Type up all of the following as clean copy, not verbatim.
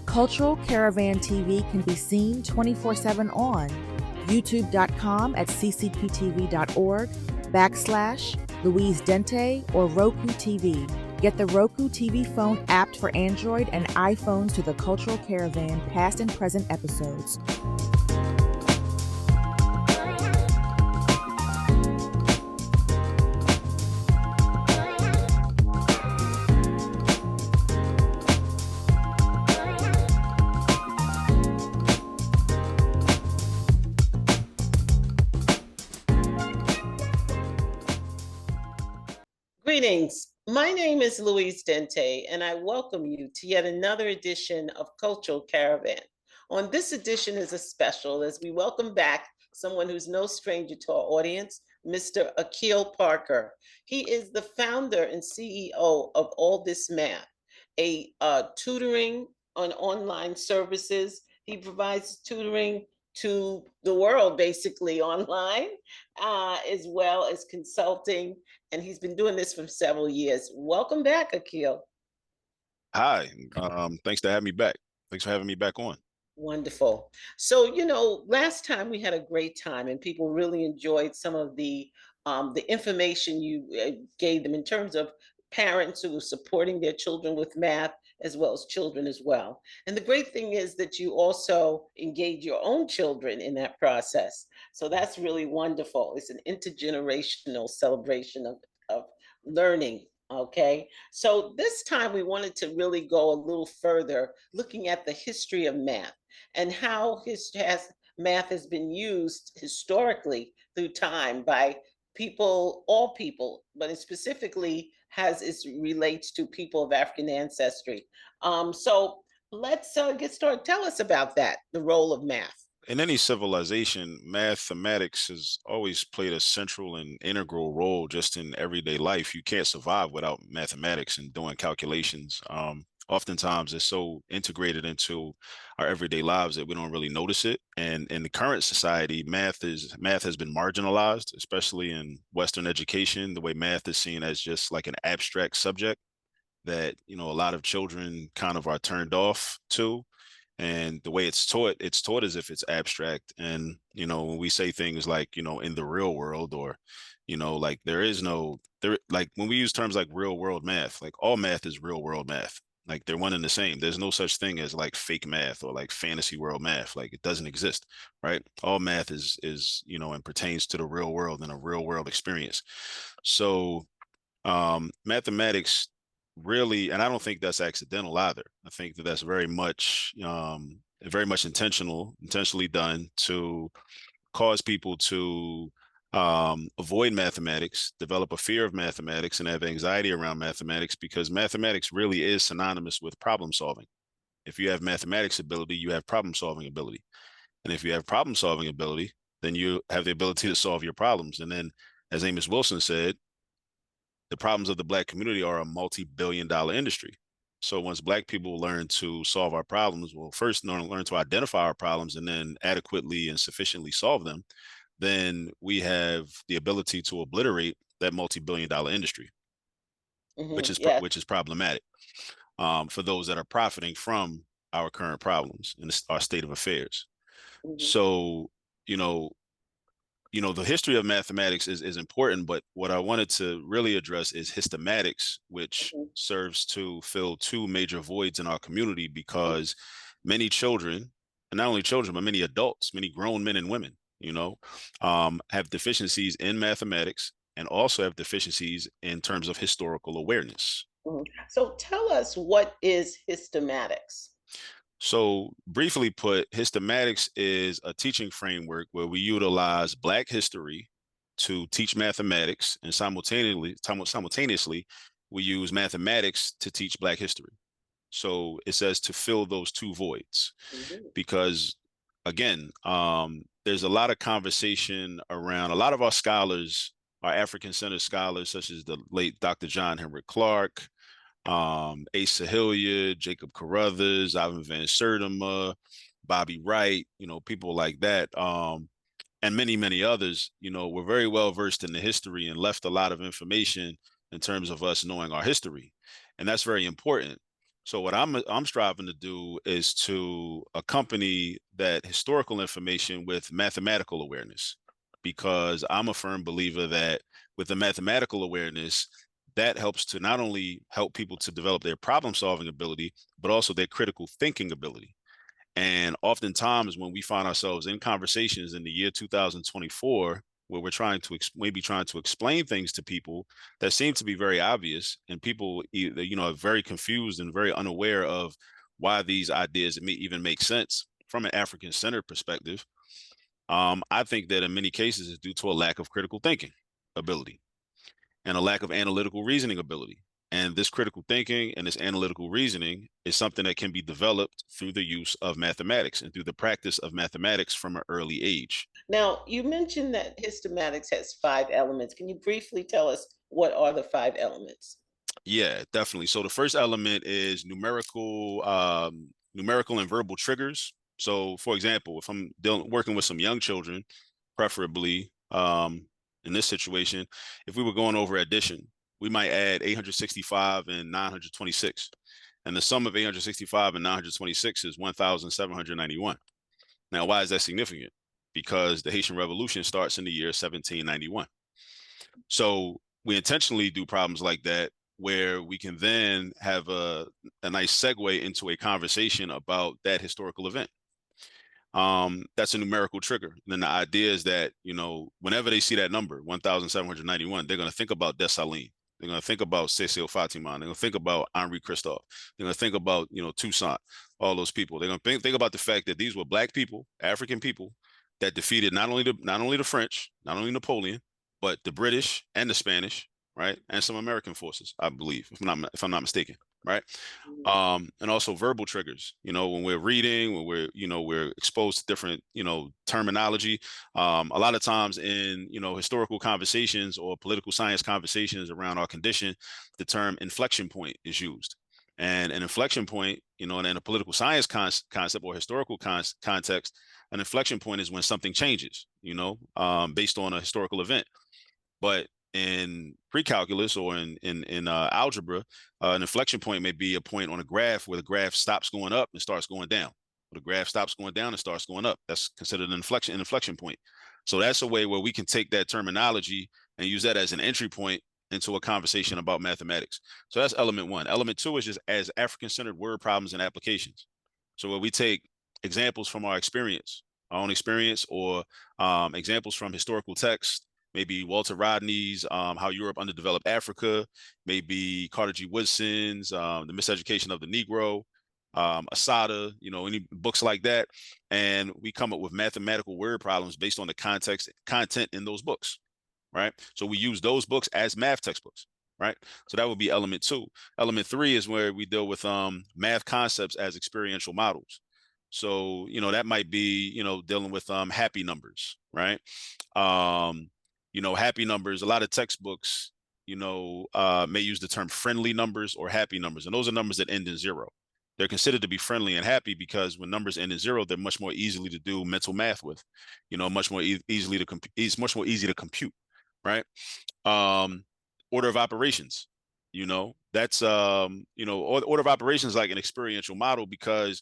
Cultural Caravan TV can be seen 24/7 on youtube.com at ccptv.org/Louise Dente or Roku TV. Get the Roku TV phone app for Android and iPhones to the Cultural Caravan past and present episodes. Greetings. My name is Louise Dente, and I welcome you to yet another edition of Cultural Caravan. On this edition is a special as we welcome back someone who's no stranger to our audience, Mr. Akil Parker. He is the founder and CEO of All This Math, a tutoring on online services. He provides tutoring to the world basically online, as well as consulting, and he's been doing this for several years. Welcome back, Akil. Hi, thanks for having me back. Thanks for having me back on. Wonderful. So, last time we had a great time and people really enjoyed some of the information you gave them in terms of parents who are supporting their children with math as well as children as well. And the great thing is that you also engage your own children in that process. So that's really wonderful. It's an intergenerational celebration of learning. Okay. So this time we wanted to really go a little further, looking at the history of math and how math has been used historically through time by people, all people, but it specifically it relates to people of African ancestry. So let's get started. Tell us about that, the role of math. In any civilization, mathematics has always played a central and integral role just in everyday life. You can't survive without mathematics and doing calculations. Oftentimes it's so integrated into our everyday lives that we don't really notice it. And in the current society, math has been marginalized, especially in Western education. The way math is seen as just like an abstract subject that, a lot of children kind of are turned off to. And the way it's taught as if it's abstract. And, when we say things like, in the real world, or, like like when we use terms like real world math, like all math is real world math. Like they're one and the same. There's no such thing as like fake math or like fantasy world math. Like it doesn't exist, right? All math is, and pertains to the real world and a real world experience. So mathematics really, and I don't think that's accidental either. I think that that's very much intentionally done to cause people to avoid mathematics, develop a fear of mathematics, and have anxiety around mathematics, because mathematics really is synonymous with problem solving. If you have mathematics ability, you have problem solving ability. And if you have problem solving ability, then you have the ability to solve your problems. And then, as Amos Wilson said, the problems of the Black community are a multi-billion-dollar industry. So once Black people learn to solve our problems, well, first learn to identify our problems and then adequately and sufficiently solve them, then we have the ability to obliterate that multi-billion-dollar industry, which is problematic for those that are profiting from our current problems and our state of affairs. So, the history of mathematics is important, but what I wanted to really address is hystematics, which serves to fill two major voids in our community, because many children, and not only children, but many adults, many grown men and women, have deficiencies in mathematics and also have deficiencies in terms of historical awareness. So tell us, what is hystematics? So briefly put, hystematics is a teaching framework where we utilize Black history to teach mathematics, and simultaneously we use mathematics to teach Black history. So it says to fill those two voids, because again, there's a lot of conversation around, a lot of our scholars are African-centered scholars, such as the late Dr. John Henrik Clarke, Ace Sahilya, Jacob Carruthers, Ivan Van Sertima, Bobby Wright, people like that, and many, many others, were very well versed in the history and left a lot of information in terms of us knowing our history. And that's very important. So what I'm striving to do is to accompany that historical information with mathematical awareness, because I'm a firm believer that with the mathematical awareness, that helps to not only help people to develop their problem solving ability, but also their critical thinking ability. And oftentimes, when we find ourselves in conversations in the year 2024, where we're trying to maybe trying to explain things to people that seem to be very obvious, and people either, are very confused and very unaware of why these ideas even make sense from an African-centered perspective, I think that in many cases it's due to a lack of critical thinking ability and a lack of analytical reasoning ability. And this critical thinking and this analytical reasoning is something that can be developed through the use of mathematics and through the practice of mathematics from an early age. Now, you mentioned that hystematics has 5 elements. Can you briefly tell us what are the 5 elements? Yeah, definitely. So the first element is numerical and verbal triggers. So, for example, if I'm working with some young children, preferably in this situation, if we were going over addition, we might add 865 and 926. And the sum of 865 and 926 is 1,791. Now, why is that significant? Because the Haitian Revolution starts in the year 1791. So we intentionally do problems like that where we can then have a nice segue into a conversation about that historical event. That's a numerical trigger. And then the idea is that, whenever they see that number, 1,791, they're going to think about Dessalines. They're going to think about Cecil Fatiman. They're going to think about Henri Christophe. They're going to think about, Toussaint, all those people. They're going to think about the fact that these were Black people, African people, that defeated not only the French, not only Napoleon, but the British and the Spanish, right, and some American forces, I believe, if I'm not mistaken, right. And also verbal triggers, when we're reading, when we're exposed to different, terminology. A lot of times in, historical conversations or political science conversations around our condition, the term inflection point is used. And an inflection point, in a political science concept or historical context, an inflection point is when something changes, based on a historical event. But in pre-calculus or in algebra, an inflection point may be a point on a graph where the graph stops going up and starts going down. Or the graph stops going down and starts going up. That's considered an inflection point. So that's a way where we can take that terminology and use that as an entry point into a conversation about mathematics. So that's element one. Element two is just as African-centered word problems and applications. So where we take examples from our experience, our own experience, or examples from historical texts, maybe Walter Rodney's How Europe Underdeveloped Africa, maybe Carter G. Woodson's The Miseducation of the Negro, Asada, any books like that. And we come up with mathematical word problems based on the content in those books, right? So we use those books as math textbooks, right? So that would be element two. Element three is where we deal with math concepts as experiential models. So, that might be, dealing with happy numbers, right? Happy numbers, a lot of textbooks, may use the term friendly numbers or happy numbers. And those are numbers that end in zero. They're considered to be friendly and happy because when numbers end in zero, they're much more easily to do mental math with, much more easily to it's much more easy to compute, right? Order of operations, that's, order of operations is like an experiential model, because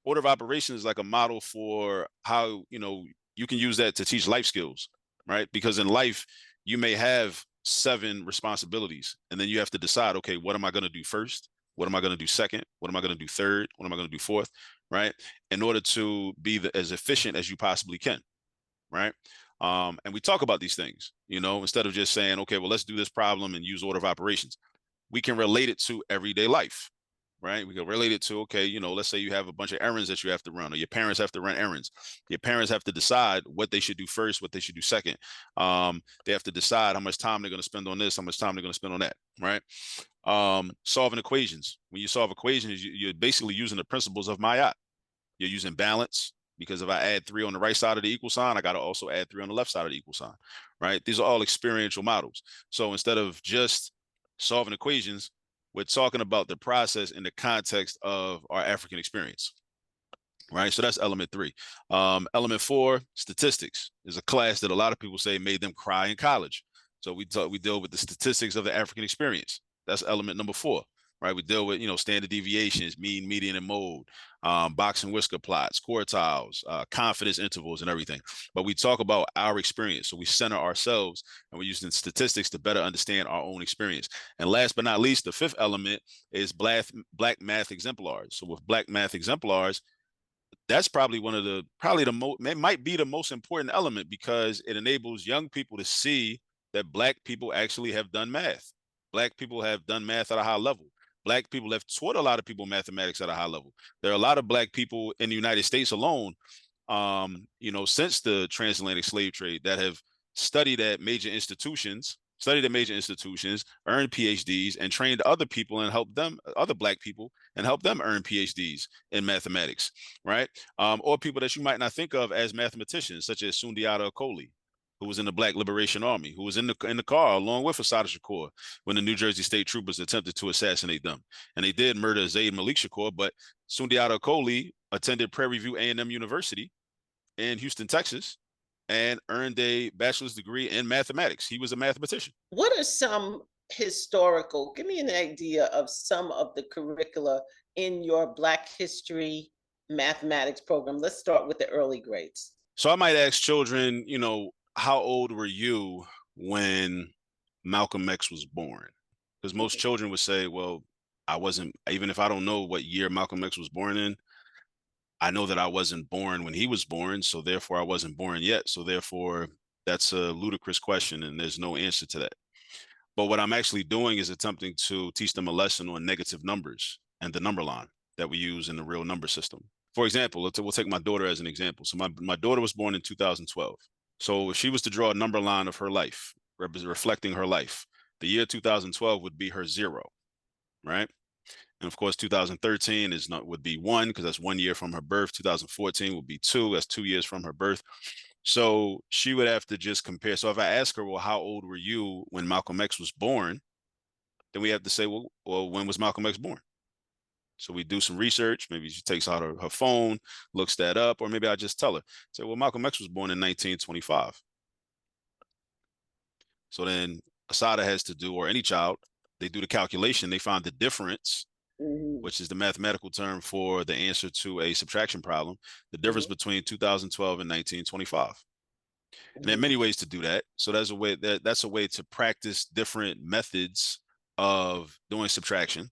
order of operations is like a model for how, you can use that to teach life skills, right? Because in life, you may have 7 responsibilities, and then you have to decide, okay, what am I going to do first? What am I going to do second? What am I going to do third? What am I going to do fourth? Right? In order to be as efficient as you possibly can, right? And we talk about these things, instead of just saying, okay, well, let's do this problem and use order of operations. We can relate it to everyday life, right? We can relate it to, okay, let's say you have a bunch of errands that you have to run, or your parents have to run errands. Your parents have to decide what they should do first, what they should do second. They have to decide how much time they're going to spend on this, how much time they're going to spend on that, right? Solving equations. When you solve equations, you're basically using the principles of Mayotte. You're using balance, because if I add 3 on the right side of the equal sign, I got to also add 3 on the left side of the equal sign, right? These are all experiential models. So instead of just solving equations, we're talking about the process in the context of our African experience, right? So that's element 3. Element 4, statistics, is a class that a lot of people say made them cry in college. So we deal with the statistics of the African experience. That's element number 4. right? We deal with, standard deviations, mean, median, and mode, box and whisker plots, quartiles, confidence intervals, and everything. But we talk about our experience. So we center ourselves, and we're using statistics to better understand our own experience. And last but not least, the fifth element is black math exemplars. So with black math exemplars, that's probably the most, it might be the most important element, because it enables young people to see that Black people actually have done math. Black people have done math at a high level. Black people have taught a lot of people mathematics at a high level. There are a lot of Black people in the United States alone, since the transatlantic slave trade, that have studied at major institutions, earned PhDs, and trained other people and helped them, other Black people, and helped them earn PhDs in mathematics, right? Or people that you might not think of as mathematicians, such as Sundiata Acoli, who was in the Black Liberation Army, who was in the car along with Assata Shakur when the New Jersey State Troopers attempted to assassinate them. And they did murder Zaid Malik Shakur, but Sundiata Acoli attended Prairie View A&M University in Houston, Texas, and earned a bachelor's degree in mathematics. He was a mathematician. What are some give me an idea of some of the curricula in your Black History mathematics program? Let's start with the early grades. So I might ask children, how old were you when Malcolm X was born? Because most children would say, well, I wasn't, even if I don't know what year Malcolm X was born in, I know that I wasn't born when he was born, so therefore I wasn't born yet. So therefore, that's a ludicrous question, and there's no answer to that. But what I'm actually doing is attempting to teach them a lesson on negative numbers and the number line that we use in the real number system. For example, we'll take my daughter as an example. So my daughter was born in 2012. So if she was to draw a number line of her life, reflecting her life, the year 2012 would be her 0, right? And of course, 2013 would be 1, because that's 1 year from her birth. 2014 would be 2. That's 2 years from her birth. So she would have to just compare. So if I ask her, well, how old were you when Malcolm X was born? Then we have to say, well, when was Malcolm X born? So we do some research. Maybe she takes out her phone, looks that up, or maybe I just tell her, say, well, Malcolm X was born in 1925. So then Asada has to do, or any child, they do the calculation. They find the difference, which is the mathematical term for the answer to a subtraction problem, the difference between 2012 and 1925. And there are many ways to do that. So that's a way to practice different methods of doing subtraction.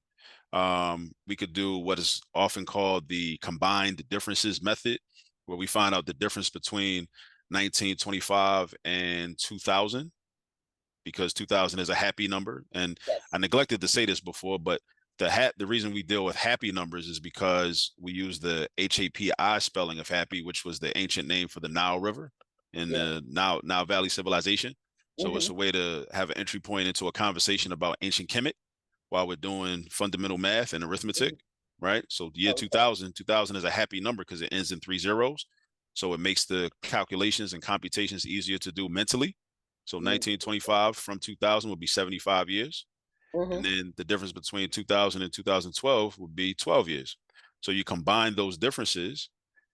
We could do what is often called the combined differences method, where we find out the difference between 1925 and 2000, because 2000 is a happy number. And I neglected to say this before, but the reason we deal with happy numbers is because we use the HAPI spelling of happy, which was the ancient name for the Nile River in the Nile Valley civilization. So it's a way to have an entry point into a conversation about ancient Kemet while we're doing fundamental math and arithmetic, right? So the year 2000 is a happy number because it ends in 3 zeros. So it makes the calculations and computations easier to do mentally. So 1925 from 2000 would be 75 years. And then the difference between 2000 and 2012 would be 12 years. So you combine those differences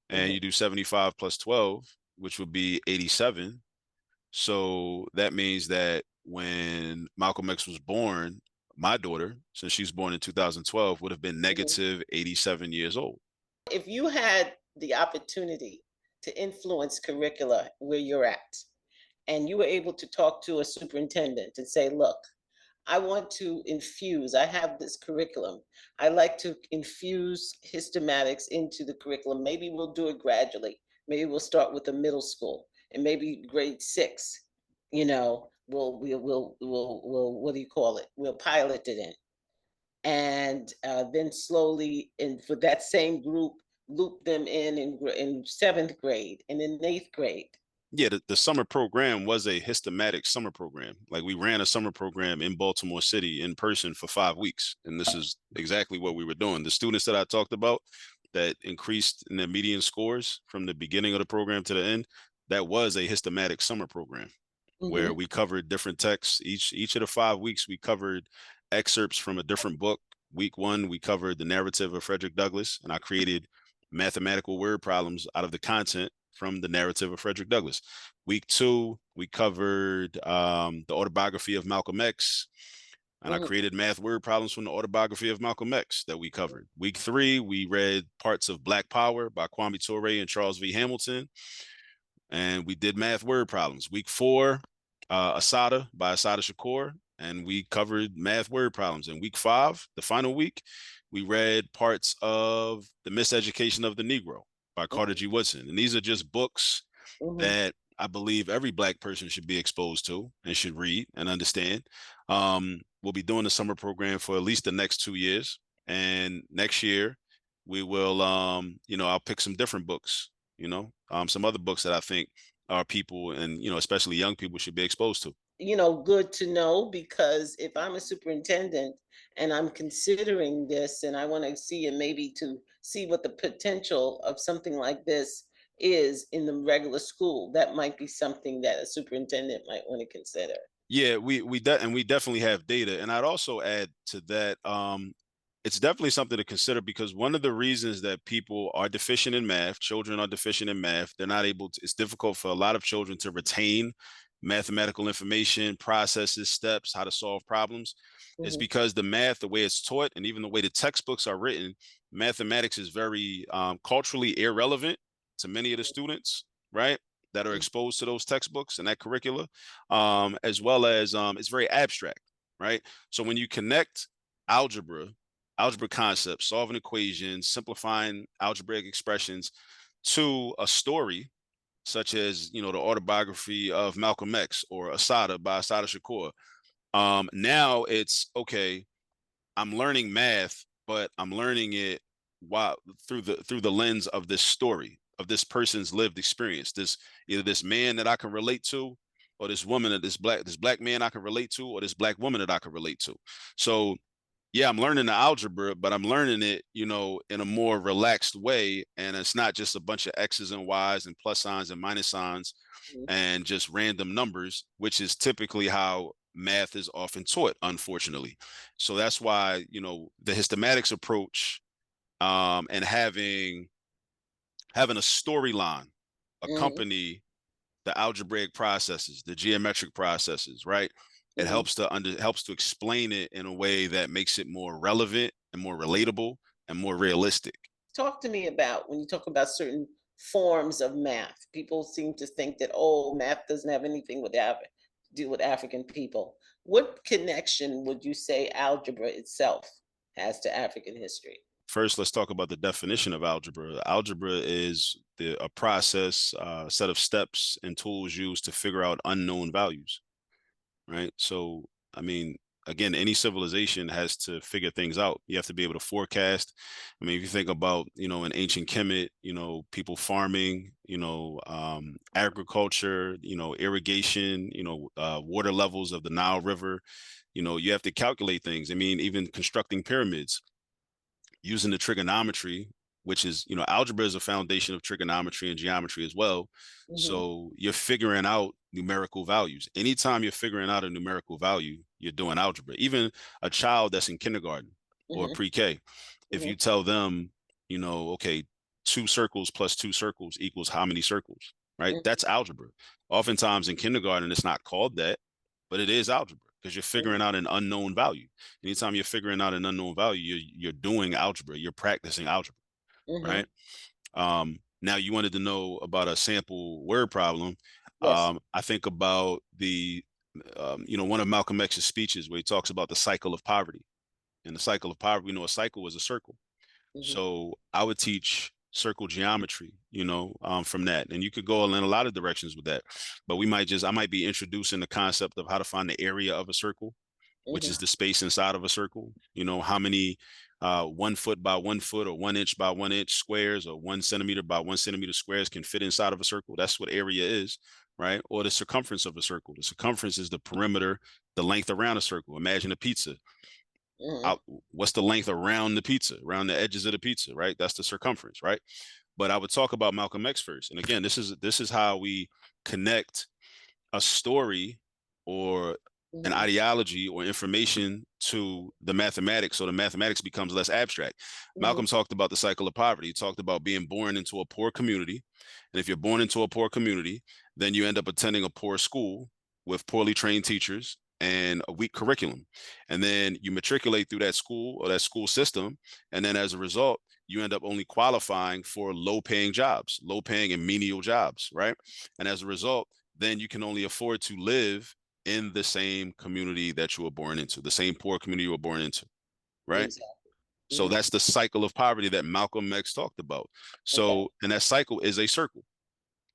and you do 75 plus 12, which would be 87. So that means that when Malcolm X was born, my daughter, since she's born in 2012, would have been negative 87 years old. If you had the opportunity to influence curricula where you're at, and you were able to talk to a superintendent and say, look, I want to I have this curriculum. I like to infuse hystematics into the curriculum. Maybe we'll do it gradually. Maybe we'll start with the middle school, and maybe grade 6, we'll what do you call it? We'll pilot it in. And then slowly, and for that same group, loop them in 7th grade and in 8th grade. Yeah, the summer program was a hystematic summer program. Like, we ran a summer program in Baltimore City in person for 5 weeks. And this is exactly what we were doing. The students that I talked about that increased in their median scores from the beginning of the program to the end, that was a hystematic summer program where we covered different texts. Each of the 5 weeks, we covered excerpts from a different book. Week 1, we covered the narrative of Frederick Douglass, and I created mathematical word problems out of the content from the narrative of Frederick Douglass. Week 2, we covered the autobiography of Malcolm X. And I created math word problems from the autobiography of Malcolm X that we covered. Week 3, we read parts of Black Power by Kwame Ture and Charles V. Hamilton, and we did math word problems. Week 4, Asada by Asada Shakur, and we covered math word problems. In week 5, the final week, we read parts of The Miseducation of the Negro by Carter G. Woodson. And these are just books that I believe every Black person should be exposed to and should read and understand. We'll be doing the summer program for at least the next 2 years. And next year, we will, I'll pick some different books, some other books that I think our people and, especially young people should be exposed to. Good to know, because if I'm a superintendent and I'm considering this and I want to see and maybe to see what the potential of something like this is in the regular school, that might be something that a superintendent might want to consider. Yeah, we definitely have data, and I'd also add to that. It's definitely something to consider, because one of the reasons that people are deficient in math, children are deficient in math, they're not able to. It's difficult for a lot of children to retain mathematical information, processes, steps, how to solve problems. Is because the math, the way it's taught, and even the way the textbooks are written, mathematics is very culturally irrelevant to many of the students, right? That are exposed to those textbooks and that curricula, as well as it's very abstract, right? So when you connect algebra concepts, solving equations, simplifying algebraic expressions to a story, such as, the autobiography of Malcolm X or Asada by Asada Shakur, now it's okay. I'm learning math, but I'm learning it through the lens of this story, of this person's lived experience. Either this man that I can relate to, or this woman, that this black man I can relate to, or this black woman that I can relate to. So yeah, I'm learning the algebra, but I'm learning it, in a more relaxed way. And it's not just a bunch of X's and Y's and plus signs and minus signs and just random numbers, which is typically how math is often taught, unfortunately. So that's why, the hystematics approach, and having a storyline accompany the algebraic processes, the geometric processes, right? It helps to explain it in a way that makes it more relevant and more relatable and more realistic. Talk to me about, when you talk about certain forms of math, people seem to think that, oh, math doesn't have anything to do with African people. What connection would you say algebra itself has to African history? First, let's talk about the definition of algebra. Algebra is a process, set of steps and tools used to figure out unknown values, right? So, I mean, again, any civilization has to figure things out. You have to be able to forecast. I mean, if you think about, in ancient Kemet, people farming, agriculture, irrigation, water levels of the Nile River, you have to calculate things. I mean, even constructing pyramids, using the trigonometry, which is, algebra is a foundation of trigonometry and geometry as well. So you're figuring out numerical values. Anytime you're figuring out a numerical value, you're doing algebra. Even a child that's in kindergarten or pre-K, if you tell them, okay, 2 circles plus 2 circles equals how many circles, right? That's algebra. Oftentimes in kindergarten, it's not called that, but it is algebra, because you're figuring out an unknown value. Anytime you're figuring out an unknown value, you're doing algebra, you're practicing algebra, right? Now you wanted to know about a sample word problem. Yes. I think about one of Malcolm X's speeches where he talks about the cycle of poverty. And the cycle of poverty, a cycle is a circle. So I would teach circle geometry, from that. And you could go in a lot of directions with that. But I might be introducing the concept of how to find the area of a circle, which is the space inside of a circle. How many 1 foot by 1 foot or 1 inch by 1 inch squares or 1 centimeter by 1 centimeter squares can fit inside of a circle. That's what area is, right? Or the circumference of a circle. The circumference is the perimeter, the length around a circle. Imagine a pizza. What's the length around the pizza, around the edges of the pizza, right? That's the circumference, right? But I would talk about Malcolm X first. And again, this is how we connect a story or an ideology or information to the mathematics, so the mathematics becomes less abstract. Malcolm talked about the cycle of poverty. He talked about being born into a poor community. And if you're born into a poor community, then you end up attending a poor school with poorly trained teachers and a week curriculum. And then you matriculate through that school or that school system. And then as a result, you end up only qualifying for low paying jobs, low paying and menial jobs, right? And as a result, then you can only afford to live in the same community that you were born into, the same poor community you were born into, right? Exactly. So Mhm. that's the cycle of poverty that Malcolm X talked about. Okay. So, and that cycle is a circle.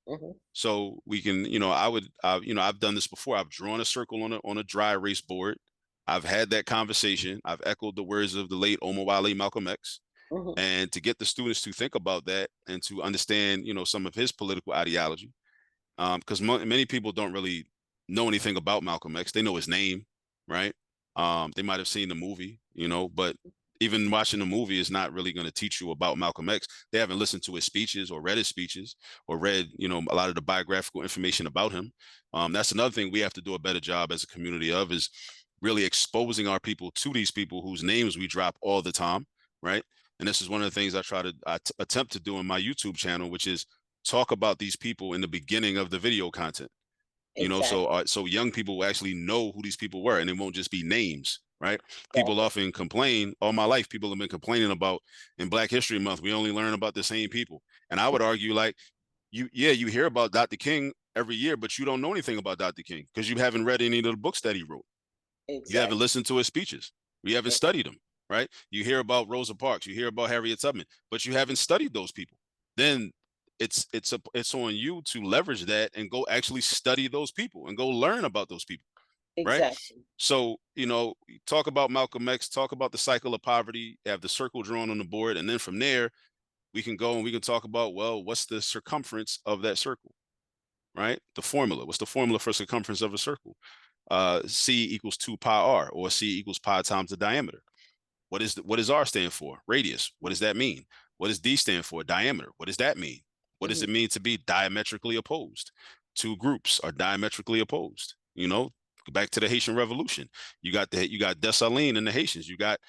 Hmm. So we can, I've done this before. I've drawn a circle on a dry erase board. I've had that conversation. I've echoed the words of the late Omowale Malcolm X. Hmm. And to get the students to think about that and to understand, some of his political ideology, because many people don't really know anything about Malcolm X. They know his name, right? They might have seen the movie, but even watching the movie is not really going to teach you about Malcolm X. They haven't listened to his speeches or read his speeches or read, a lot of the biographical information about him. That's another thing we have to do a better job as a community of is really exposing our people to these people whose names we drop all the time, right? And this is one of the things I attempt to do in my YouTube channel, which is talk about these people in the beginning of the video content, Exactly. so young people will actually know who these people were and it won't just be names, right? People Exactly. often complain. All my life people have been complaining about in Black History Month we only learn about the same people, and I would argue like you hear about Dr. King every year, but you don't know anything about Dr. King because you haven't read any of the books that he wrote. You haven't Exactly. listened to his speeches. You haven't studied them, right? You hear about Rosa Parks, you hear about Harriet Tubman, but you haven't studied those people. Then it's on you to leverage that and go actually study those people and go learn about those people, right? Exactly. So, talk about Malcolm X, talk about the cycle of poverty, have the circle drawn on the board, and then from there we can go and we can talk about, well, what's the circumference of that circle, right? The formula. What's the formula for circumference of a circle? C equals 2 pi r, or C equals pi times the diameter. What does R stand for? Radius. What does that mean? What does D stand for? Diameter. What does that mean? What does Hmm. it mean to be diametrically opposed? Two groups are diametrically opposed. Back to the Haitian Revolution. You got Dessalines and the Haitians. You got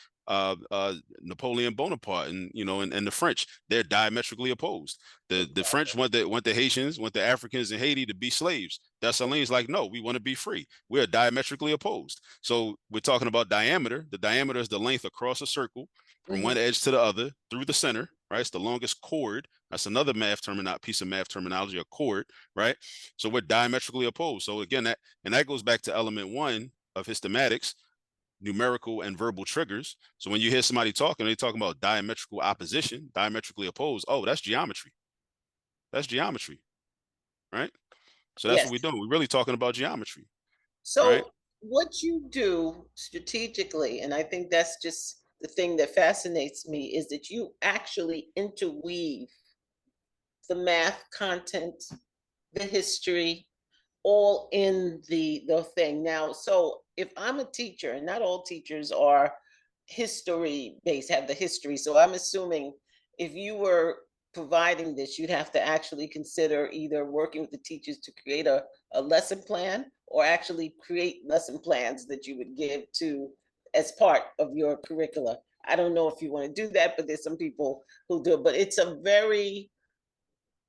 Napoleon Bonaparte and the French. They're diametrically opposed. The Exactly. French want the Haitians, want the Africans in Haiti to be slaves. Dessalines like, no, we want to be free. We're diametrically opposed. So we're talking about diameter. The diameter is the length across a circle from Hmm. one edge to the other through the center, right? It's the longest chord. That's another piece of math terminology, a chord, right? So we're diametrically opposed. So again, that goes back to element one of hystematics, numerical and verbal triggers. So when you hear somebody talking, they're talking about diametrical opposition, diametrically opposed. Oh, that's geometry. That's geometry, right? So that's what we're Yes. doing. We're really talking about geometry, right? So what you do strategically, and I think that's just the thing that fascinates me, is that you actually interweave the math content, the history, all in the thing. Now, so if I'm a teacher, and not all teachers are history based, have the history. So I'm assuming if you were providing this, you'd have to actually consider either working with the teachers to create a lesson plan or actually create lesson plans that you would give to as part of your curricula. I don't know if you want to do that, but there's some people who do it. But it's a very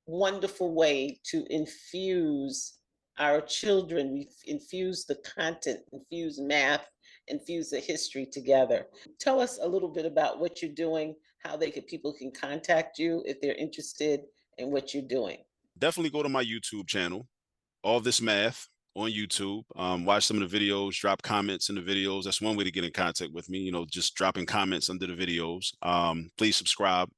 wonderful way to infuse our children. We infuse the content, infuse math, infuse the history together. Tell us a little bit about what you're doing, how people can contact you if they're interested in what you're doing. Definitely go to my YouTube channel, All This Math on YouTube. Watch some of the videos, drop comments in the videos. That's one way to get in contact with me, just dropping comments under the videos. Please subscribe.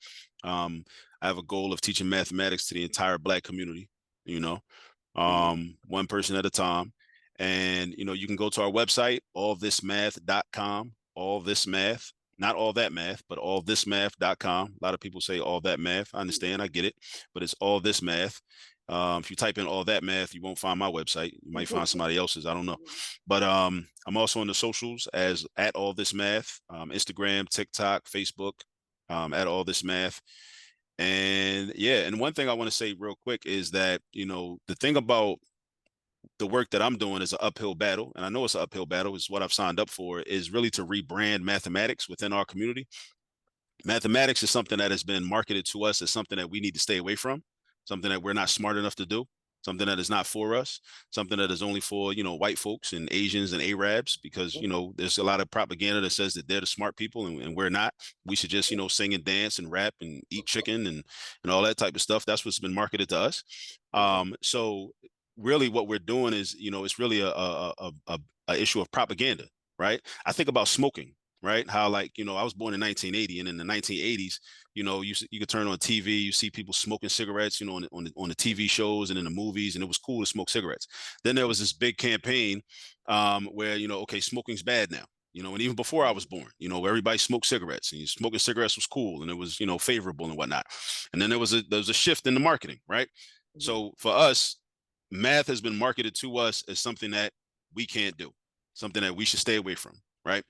I have a goal of teaching mathematics to the entire Black community, you know, Mhm. one person at a time. And, you can go to our website, allthismath.com, all this math, not all that math, but allthismath.com. A lot of people say all that math. I understand. I get it, but it's all this math. If you type in all that math, you won't find my website. You might find somebody else's. I don't know. But I'm also on the socials as at all this math, Instagram, TikTok, Facebook, at all this math. And yeah, and one thing I want to say real quick is that, the thing about the work that I'm doing is an uphill battle, and I know it's an uphill battle, is what I've signed up for, is really to rebrand mathematics within our community. Mathematics is something that has been marketed to us as something that we need to stay away from, something that we're not smart enough to do. something that is not for us, something that is only for, white folks and Asians and Arabs, because, there's a lot of propaganda that says that they're the smart people and we're not. We should just, sing and dance and rap and eat chicken and all that type of stuff. That's what's been marketed to us. So really what we're doing is, it's really a issue of propaganda, right? I think about smoking, right? How, like, I was born in 1980, and in the 1980s, you could turn on TV, you see people smoking cigarettes, on the TV shows and in the movies, and it was cool to smoke cigarettes. Then there was this big campaign where, okay, smoking's bad now. And even before I was born, everybody smoked cigarettes, and smoking cigarettes was cool, and it was, favorable and whatnot. And then there was a shift in the marketing, right? So for us, math has been marketed to us as something that we can't do, something that we should stay away from, right?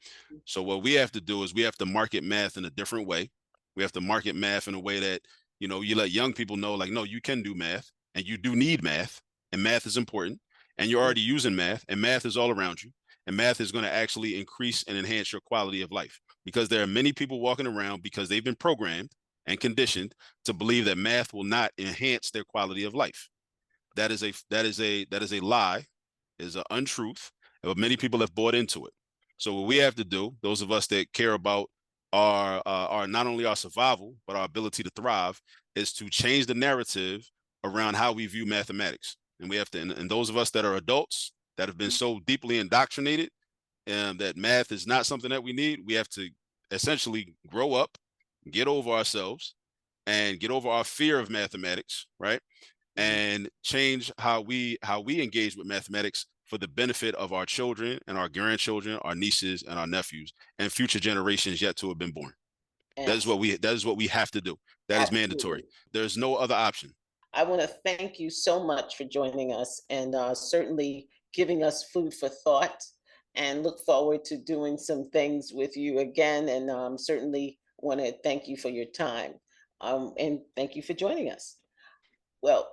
So what we have to do is we have to market math in a different way. We have to market math in a way that, you let young people know, like, no, you can do math, and you do need math, and math is important, and you're already using math, and math is all around you, and math is going to actually increase and enhance your quality of life, because there are many people walking around because they've been programmed and conditioned to believe that math will not enhance their quality of life. That is a lie, is an untruth, but many people have bought into it. So what we have to do, those of us that care about our not only our survival but our ability to thrive, is to change the narrative around how we view mathematics. And we have to, and those of us that are adults that have been so deeply indoctrinated that math is not something that we need, we have to essentially grow up, get over ourselves, and get over our fear of mathematics, right? And change how we engage with mathematics for the benefit of our children and our grandchildren, our nieces and our nephews, and future generations yet to have been born. That is what we have to do. That is mandatory. There's no other option. I want to thank you so much for joining us, and certainly giving us food for thought, and look forward to doing some things with you again. And certainly want to thank you for your time, and thank you for joining us. Well,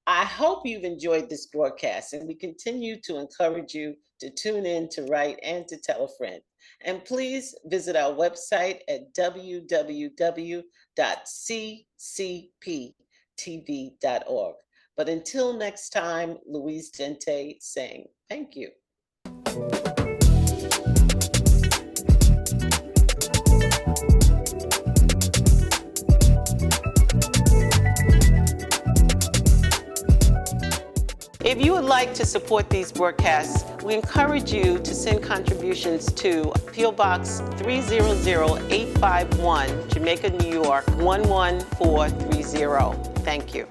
I hope you've enjoyed this broadcast, and we continue to encourage you to tune in, to write, and to tell a friend. And please visit our website at www.ccptv.org. But until next time, Louise Dente saying thank you. If you would like to support these broadcasts, we encourage you to send contributions to P.O. Box 300851, Jamaica, New York 11430. Thank you.